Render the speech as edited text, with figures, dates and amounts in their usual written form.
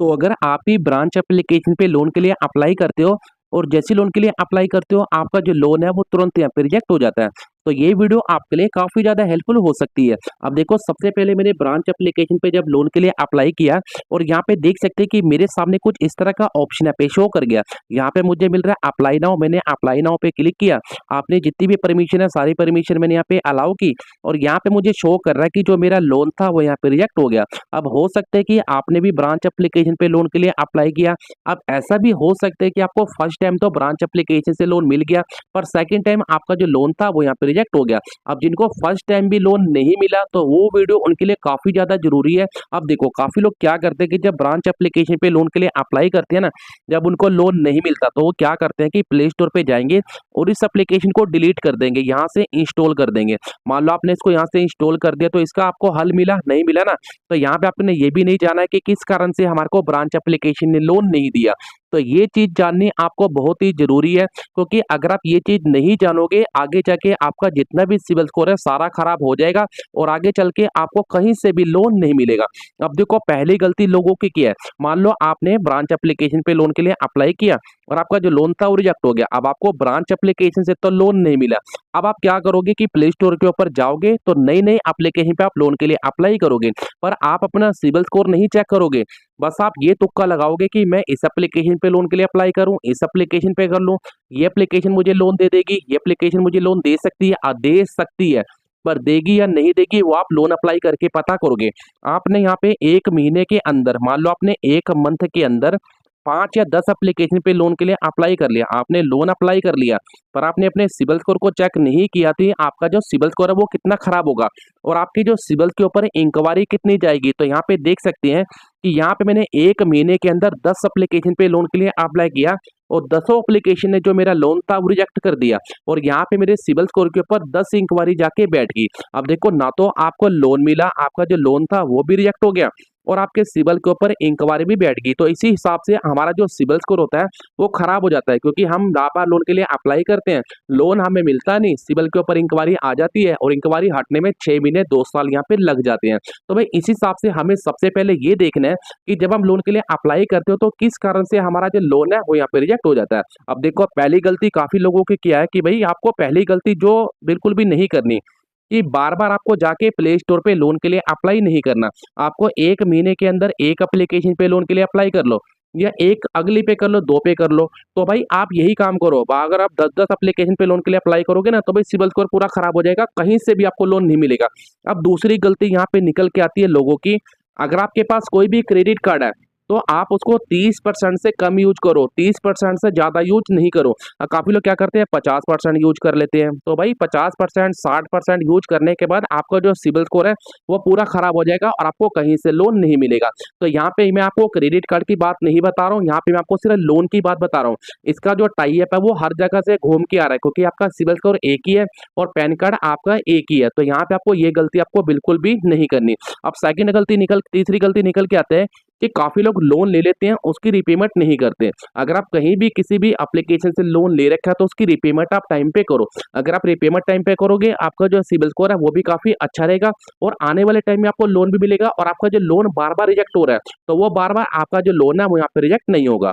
तो अगर आप भी ब्रांच एप्लीकेशन पे लोन के लिए अप्लाई करते हो और जैसे लोन के लिए अप्लाई करते हो आपका जो लोन है वो तुरंत यहाँ पे रिजेक्ट हो जाता है। तो ये वीडियो आपके लिए काफी ज्यादा हेल्पफुल हो सकती है। अब देखो, सबसे पहले मैंने ब्रांच एप्लीकेशन पे जब लोन के लिए अप्लाई किया और यहाँ पे देख सकते हैं कि मेरे सामने कुछ इस तरह का ऑप्शन है पे शो कर गया। यहाँ पे मुझे मिल रहा है अप्लाई नाउ। मैंने अप्लाई नाउ पे क्लिक किया। आपने जितनी भी परमिशन है सारी परमिशन मैंने यहाँ पे अलाउ की और यहाँ पे मुझे शो कर रहा है कि जो मेरा लोन था वो यहाँ पे रिजेक्ट हो गया। अब हो सकता है कि आपने भी ब्रांच एप्लीकेशन पे लोन के लिए अप्लाई किया। अब ऐसा भी हो सकता है कि आपको फर्स्ट टाइम तो ब्रांच एप्लीकेशन से लोन मिल गया, पर सेकंड टाइम आपका जो लोन था वो यहाँ पे रिजेक्ट हो गया। अब जिनको फर्स्ट टाइम भी लोन नहीं मिला तो वो वीडियो उनके लिए काफी ज्यादा जरूरी है। अब देखो, काफी लोग क्या करते हैं कि जब ब्रांच एप्लीकेशन पे लोन के लिए अप्लाई करते हैं ना, जब उनको लोन नहीं मिलता तो वो क्या करते हैं कि प्ले स्टोर पे जाएंगे और इस एप्लीकेशन को डिलीट कर देंगे, यहाँ से इंस्टॉल कर देंगे। मान लो आपने इसको यहाँ से इंस्टॉल कर दिया तो इसका आपको हल मिला नहीं मिला ना, तो यहाँ पे आपने ये भी नहीं जाना है कि किस कारण से हमारे को ब्रांच एप्लीकेशन ने लोन नहीं दिया। तो ये चीज जाननी आपको बहुत ही जरूरी है, क्योंकि अगर आप ये चीज नहीं जानोगे आगे जाके आपका जितना भी सिविल स्कोर है सारा खराब हो जाएगा और आगे चल के आपको कहीं से भी लोन नहीं मिलेगा। अब देखो, पहली गलती लोगों की क्या है। मान लो आपने ब्रांच एप्लीकेशन पे लोन के लिए अप्लाई किया और आपका जो लोन था वो रिजेक्ट हो गया। अब आपको ब्रांच एप्लीकेशन से तो लोन नहीं मिला। अब आप क्या करोगे कि प्ले स्टोर के ऊपर जाओगे तो नई नई एप्लीकेशन पे आप लोन के लिए अप्लाई करोगे, पर आप अपना सिविल स्कोर नहीं चेक करोगे। बस आप ये तुक्का लगाओगे कि मैं इस एप्लीकेशन पे लोन के लिए अप्लाई करूं, इस एप्लीकेशन पे कर लूं, ये एप्लीकेशन मुझे लोन दे देगी, ये एप्लीकेशन मुझे लोन दे सकती है, दे सकती है, पर देगी या नहीं देगी वो आप लोन अप्लाई करके पता करोगे। आपने यहाँ पे 1 महीने के अंदर, मान लो आपने 1 मंथ के अंदर 5 या 10 एप्लीकेशन पे लोन के लिए अप्लाई कर लिया, आपने लोन अप्लाई कर लिया, पर आपने अपने सिबिल स्कोर को चेक नहीं किया थी आपका जो सिबिल स्कोर है वो कितना खराब होगा और आपकी जो सिबिल के ऊपर इंक्वायरी कितनी जाएगी। तो यहाँ पे देख सकते हैं कि यहाँ पे मैंने 1 महीने के अंदर 10 एप्लीकेशन पे लोन के लिए अप्लाई किया और 10 एप्लीकेशन ने जो मेरा लोन था वो रिजेक्ट कर दिया और यहाँ पे मेरे सिबिल स्कोर के ऊपर 10 इंक्वायरी जाके बैठ गई। अब देखो, ना तो आपको लोन मिला, आपका जो लोन था वो भी रिजेक्ट हो गया और आपके सिबिल के ऊपर इंक्वायरी भी बैठ गई। तो इसी हिसाब से हमारा जो सिबिल स्कोर होता है वो खराब हो जाता है, क्योंकि हम बार बार लोन के लिए अप्लाई करते हैं, लोन हमें मिलता नहीं, सिबिल के ऊपर इंक्वायरी आ जाती है और इंक्वायरी हटने में 6 महीने 2 साल यहाँ पे लग जाते हैं। तो भाई इस हिसाब से हमें सबसे पहले ये देखना है कि जब हम लोन के लिए अप्लाई करते हो तो किस कारण से हमारा जो लोन है वो यहाँ पे रिजेक्ट हो जाता है। अब देखो, पहली गलती काफी लोगों की क्या है कि भाई आपको पहली गलती जो बिल्कुल भी नहीं करनी कि बार बार आपको जाके प्ले स्टोर पे लोन के लिए अप्लाई नहीं करना। आपको 1 महीने के अंदर एक एप्लीकेशन पे लोन के लिए अप्लाई कर लो या एक अगली पे कर लो, 2 पे कर लो। तो भाई आप यही काम करो। अगर आप 10-10 एप्लीकेशन पे लोन के लिए अप्लाई करोगे ना तो भाई सिबिल स्कोर पूरा खराब हो जाएगा, कहीं से भी आपको लोन नहीं मिलेगा। अब दूसरी गलती यहाँ पे निकल के आती है लोगों की। अगर आपके पास कोई भी क्रेडिट कार्ड है तो आप उसको 30% से कम यूज करो, 30% से ज्यादा यूज नहीं करो। काफी लोग क्या करते हैं 50% यूज कर लेते हैं। तो भाई 50% 60% यूज करने के बाद आपका जो सिबिल स्कोर है वो पूरा खराब हो जाएगा और आपको कहीं से लोन नहीं मिलेगा। तो यहाँ पे मैं आपको क्रेडिट कार्ड की बात नहीं बता रहा हूँ, यहाँ पे मैं आपको सिर्फ लोन की बात बता रहा हूँ। इसका जो टाई अप है वो हर जगह से घूम के आ रहा है, क्योंकि आपका सिबिल स्कोर एक ही है और पैन कार्ड आपका एक ही है। तो यहाँ पे आपको ये गलती आपको बिल्कुल भी नहीं करनी। अब तीसरी गलती निकल के आते हैं कि काफी लोग लोन ले लेते हैं, उसकी रिपेमेंट नहीं करते। अगर आप कहीं भी किसी भी एप्लीकेशन से लोन ले रखा है तो उसकी रिपेमेंट आप टाइम पे करो। अगर आप रिपेमेंट टाइम पे करोगे आपका जो सिबिल स्कोर है वो भी काफी अच्छा रहेगा और आने वाले टाइम में आपको लोन भी मिलेगा और आपका जो लोन बार बार रिजेक्ट हो रहा है तो वो बार बार आपका जो लोन है वो यहाँ पे रिजेक्ट नहीं होगा।